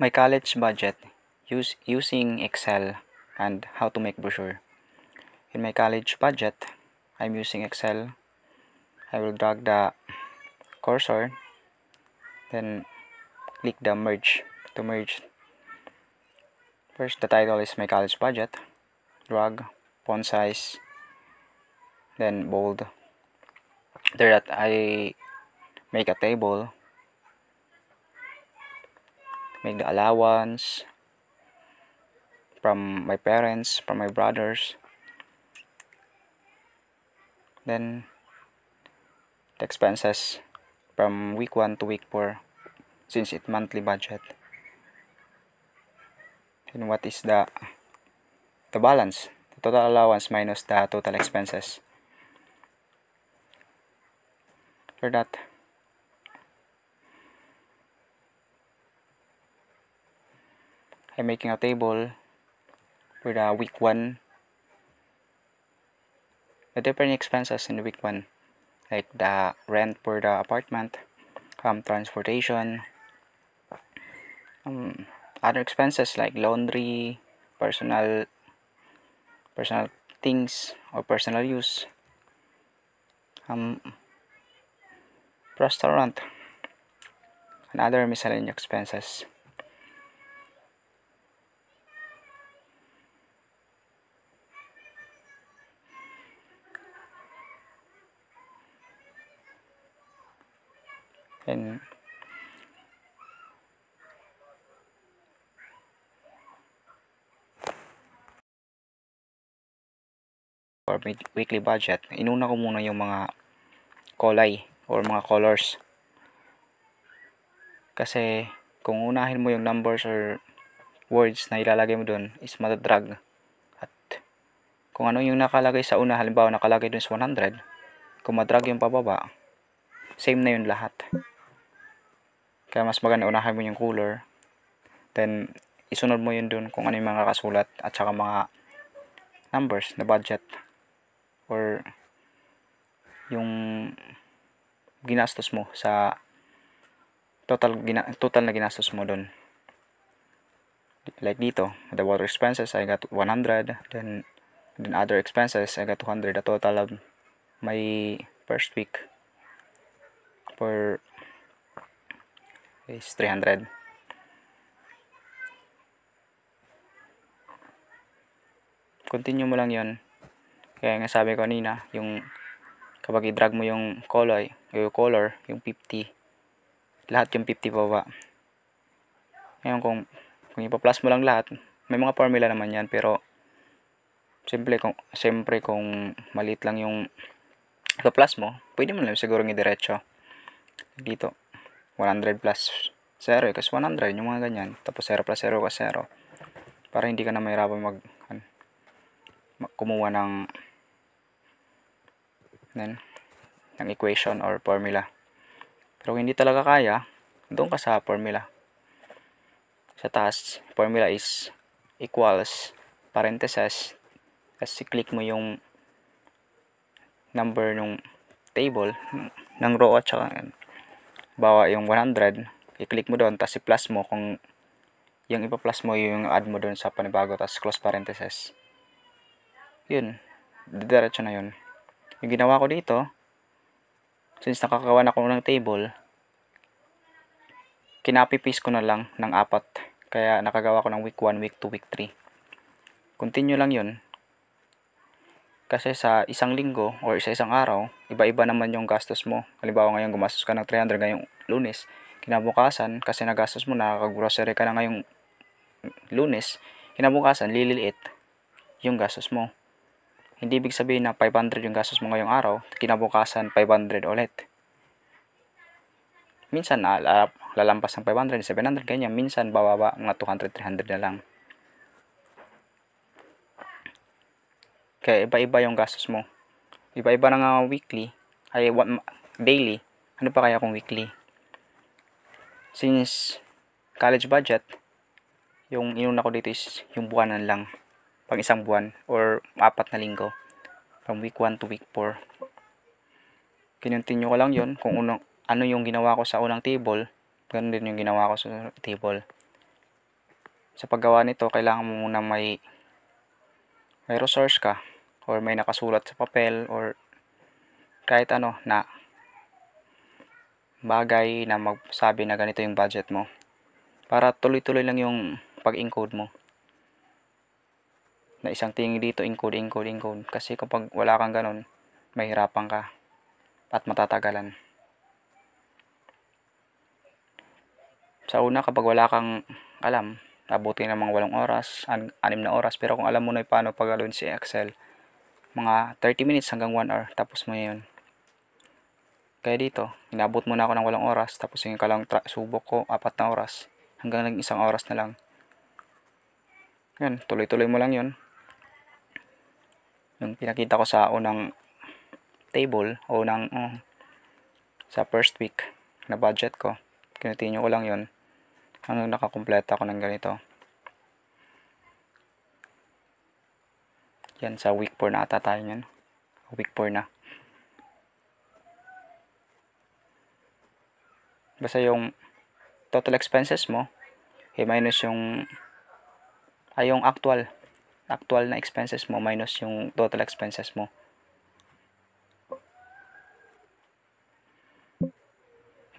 My college budget using Excel and how to make brochure. In my college budget, I'm using Excel. I will drag the cursor, then click the merge to merge. First, the title is my college budget. Drag, font size, then bold. After that, I make a table. Make the allowance from my parents, from my brothers. Then the expenses from week 1 to week 4 since it's monthly budget. And what is the balance? The total allowance minus the total expenses. For that, I'm making a table for the week 1. The different expenses in the week 1, like the rent for the apartment, transportation, other expenses like laundry, personal things or personal use, restaurant, and other miscellaneous expenses. And for weekly budget, inuna ko muna yung mga kulay or mga colors. Kasi kung unahin mo yung numbers or words na ilalagay mo dun is matadrag. At kung ano yung nakalagay sa una, halimbawa nakalagay dun sa 100, kung madrag yung pababa, same na yun lahat. Kaya mas maganda unahin mo yung color, then isunod mo yun dun kung ano yung mga kasulat at saka mga numbers na budget or yung ginastos mo sa total na ginastos mo dun. Like dito, the water expenses I got 100, then other expenses I got 200. The total of my first week for is 300. Continue mo lang yon. Kaya nga sabi ko kanina, yung kapag i-drag mo yung color, yung 50, lahat yung 50 baba. Ngayon kung ipa-plus mo lang lahat, may mga formula naman yan, pero siyempre kung maliit lang yung ipa-plus mo, pwede mo lang siguro i-diretso. Dito, 100 plus 0 equals 100, yung mga ganyan. Tapos 0 plus 0 equals 0. Para hindi ka na mahirapan kumuha ng equation or formula. Pero kung hindi talaga kaya, doon ka sa formula. Sa taas, formula is equals parentheses. Kasi click mo yung number ng table ng row at saka bawa yung 100, i-click mo doon, tapos i-plus mo kung yung ipa-plus mo yung add mo doon sa panibago, tapos close parentheses. Yun, diretso na yun. Yung ginawa ko dito, since nakakawan ako ng table, kinapipis ko na lang ng 4. Kaya nakagawa ko ng week 1, week 2, week 3. Continue lang yun. Kasi sa isang linggo or sa isang araw, iba-iba naman yung gastos mo. Halimbawa ngayon gumastos ka ng 300 ngayong Lunes. Kinabukasan, kasi nagastos mo, nakaka-grocery ka na ngayong Lunes, kinabukasan, liliit yung gastos mo. Hindi ibig sabihin na 500 yung gastos mo ngayong araw, kinabukasan 500 ulit. Minsan lalampas ng 500, 700, ganyan. Minsan bababa mga 200, 300 na lang. Kaya iba-iba yung gastos mo. Iba-iba na nga weekly, daily. Ano pa kaya kung weekly? Since college budget, yung inuna ko dito is yung buwanan lang. Pang isang buwan or 4 na linggo. From week 1 to week 4. Kinontinue ko lang yon kung ano yung ginawa ko sa unang table, ganun din yung ginawa ko sa table. Sa paggawa nito, kailangan mo muna may resource ka or may nakasulat sa papel or kahit ano na bagay na magsabi na ganito yung budget mo para tuloy-tuloy lang yung pag-encode mo. Na isang tingin dito, encode. Kasi kapag wala kang ganun, mahirapan ka at matatagalan. Sa una, kapag wala kang alam, abutin ng mga 8 oras, 6 na oras. Pero kung alam mo na paano paggalawin si Excel, mga 30 minutes hanggang 1 hour, tapos mo yun. Kaya dito, inabot mo na ako ng 8 oras, tapos yung kalang subok ko, 4 na oras, hanggang ng 1 oras na lang. Yan, tuloy-tuloy mo lang yun. Yung pinakita ko sa unang table, sa first week na budget ko, continue ko lang yun, hanggang nakakompleta ko ng ganito. Yan, sa week 4 na ata tayo yan. Week 4 na. Basta yung total expenses mo, minus yung actual na expenses mo minus yung total expenses mo.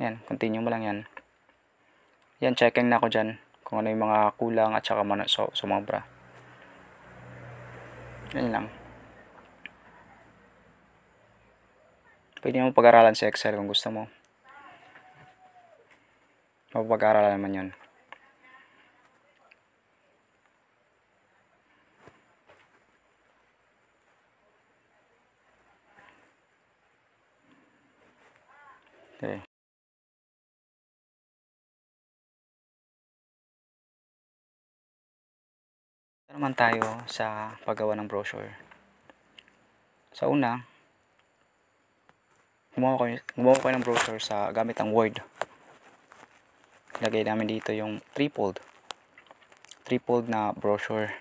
Yan, continue mo lang yan. Yan, checking na ako dyan kung ano yung mga kulang at saka sumobra. Yan lang. Pwede mo pag-aralan sa Excel kung gusto mo. Mapag-aralan naman yun. Okay. Ito naman tayo sa paggawa ng brochure. Sa una, gumawa ko ng brochure sa gamit ang Word. Lagay namin dito yung trifold na brochure.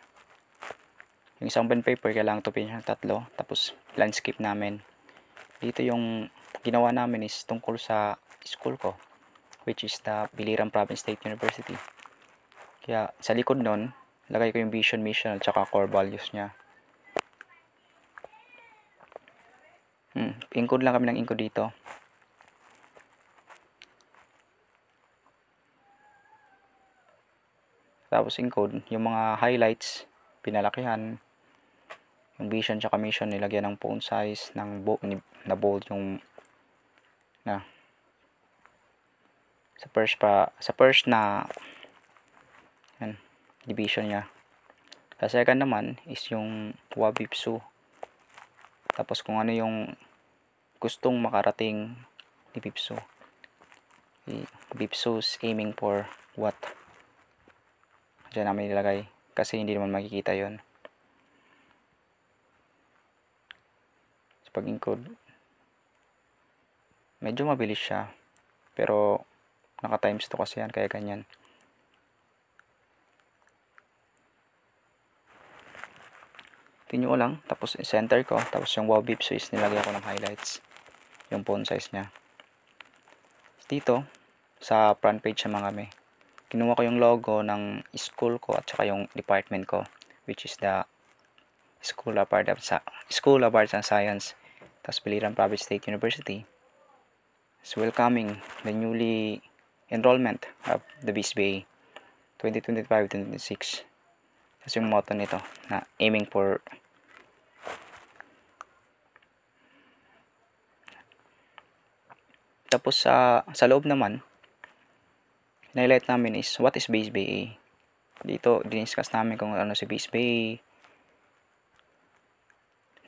Yung isang bond paper, kailangan tupin yung 3, tapos landscape namin. Dito yung ginawa namin is tungkol sa school ko, which is the Biliran Province State University. Kaya sa likod nun, lagay ko yung vision, mission at saka core values nya. Encode lang kami ng encode dito. Tapos encode yung mga highlights, pinalakihan. Yung vision tsaka mission, nilagyan ng font size, ng bold yung sa first na yan, division nya. Sa second naman is yung Wabipsu. Tapos kung ano yung gustong makarating ni Bipsu. Bipsu's aiming for what? Diyan namin nilagay kasi hindi naman makikita yon. So pag encode, medyo mabilis siya. Pero naka times 2 kasi yan, kaya ganyan. Tinyo ko lang, tapos center ko, tapos yung wow bipsu is nilagay ko ng highlights, yung font size nya. Dito sa front page naman kami, kinuha ko yung logo ng school ko at saka yung department ko, which is the School of Arts and Science. Tapos Biliran Province State University is welcoming the newly enrollment of the BSBA 2025-2026. Tapos yung motto nito na aiming for tapos sa loob naman, highlight namin is what is BSBA. Dito diniscuss namin kung ano si BSBA,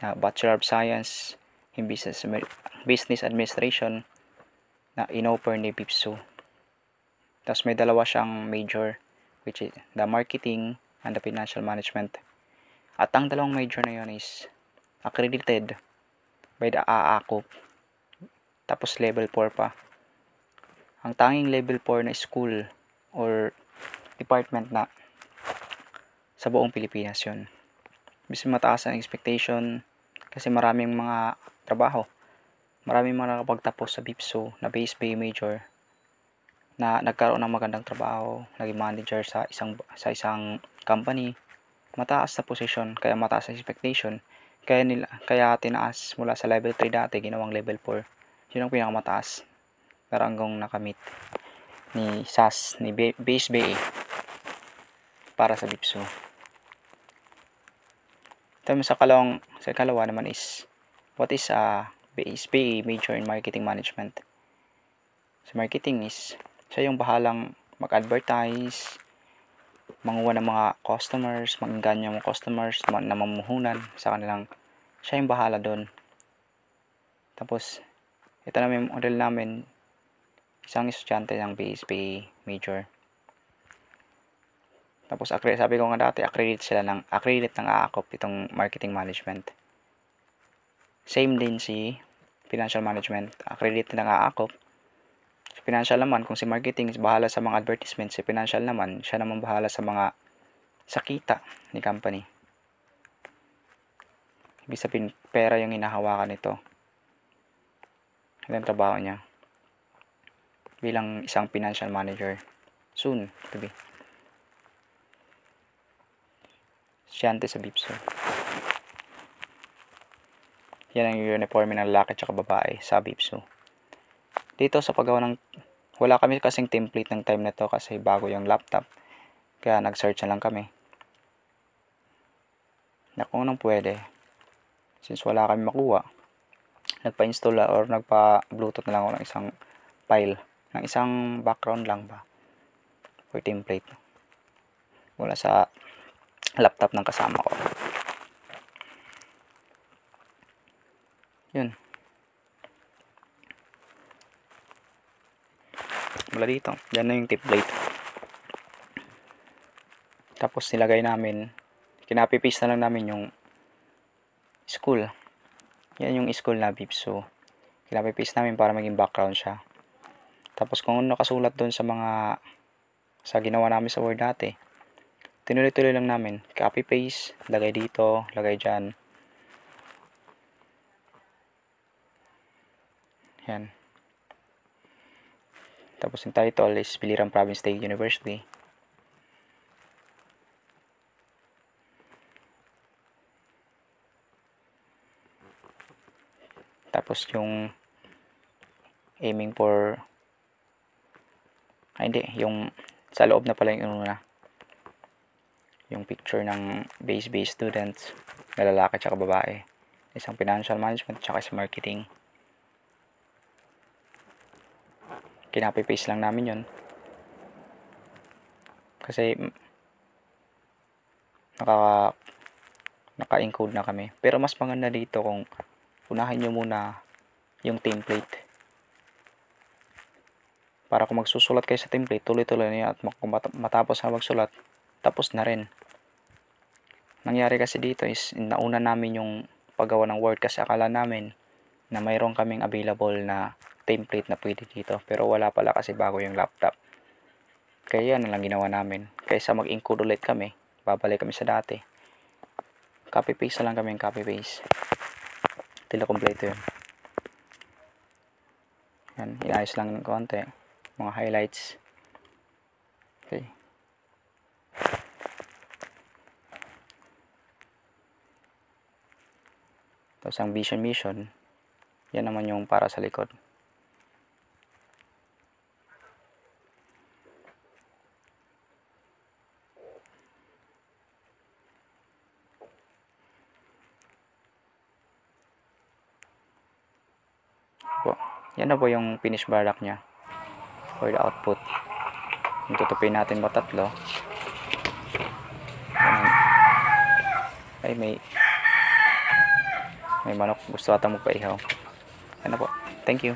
na Bachelor of Science in Business Administration na inoffer ni Bipsu. Tapos may dalawa siyang major, which is the Marketing and the Financial Management. At ang dalawang major na yun is accredited by the AACOP. Tapos level 4 pa. Ang tanging level 4 na school or department na sa buong Pilipinas yun. Bis mataas ang expectation kasi maraming mga trabaho. Maraming mga nakapagtapos sa BIPSU na BSBA major na nagkaroon ng magandang trabaho, naging manager sa isang company, mataas na posisyon, kaya mataas na expectation, kaya tinaas mula sa level 3 dati, ginawang level 4. Yun ang pinakamataas na ranggong nakamit ni SAS, ni Base BA para sa BIPSU. Tapos sa kalawa naman is, what is Base BA major in marketing management? Sa marketing is, siya yung bahalang mag-advertise, manguha ng mga customers, mag-engganyo ng mga customers na mamuhunan sa kanilang, siya yung bahala doon. Tapos, ito namin yung model namin, isang estudyante ng BSBA major. Tapos, sabi ko nga dati, accredited ng AACOP itong marketing management. Same din si financial management, accredited ng AACOP. Sa financial naman, kung si marketing is bahala sa mga advertisement, si financial naman, siya naman bahala sa mga kita ni company. Ibig sabihin, pera yung hinahawakan nito. Yan ang trabaho niya bilang isang financial manager. Soon to be. Estudyante sa BIPSU. Yan ang uniform ng lalaki at babae sa BIPSU. Dito sa paggawa ng, wala kami kasing template ng time na to kasi bago yung laptop. Kaya nag-search na lang kami na kung anong pwede. Since wala kami makuha, nagpa-install or nagpa-bluetooth na lang ako ng isang file, ng isang background lang ba or template mula sa laptop ng kasama ko. Yun. Mula dito, yan na yung template. Tapos nilagay namin, kinapi-paste na lang namin yung school. Yan yung school na BIPSU. Kinapi-paste namin para maging background siya. Tapos kung ano nakasulat doon sa ginawa namin sa Word dati, tinuloy-tuloy lang namin. Copy-paste, lagay dito, lagay dyan. Yan. Tapos yung title is Biliran Province State University. Tapos yung aiming for, yung sa loob na pala yung una. Yung picture ng base students na lalaki at babae. Isang financial management at sa marketing. Kinapi-paste lang namin yun. Kasi naka-encode na kami. Pero mas maganda dito kung unahin nyo muna yung template. Para kung magsusulat kayo sa template, tuloy-tuloy niya at matapos na magsulat, tapos na rin. Nangyari kasi dito is nauna namin yung paggawa ng Word kasi akala namin na mayroon kaming available na template na pwede dito. Pero wala pala kasi bago yung laptop. Kaya yan lang ginawa namin. Kaysa mag-encode ulit kami, babalik kami sa dati. Copy-paste na lang kami yung copy-paste. Tila kompleto yun. Yan, inayos lang ng konti. Mga highlights. Okay. Tapos ang vision mission, yan naman yung para sa likod. Yan na po yung finish product nya for the output. Kung tutupin natin mo tatlo, ay may manok gusto ata magpaihaw. Yan na po. Thank you.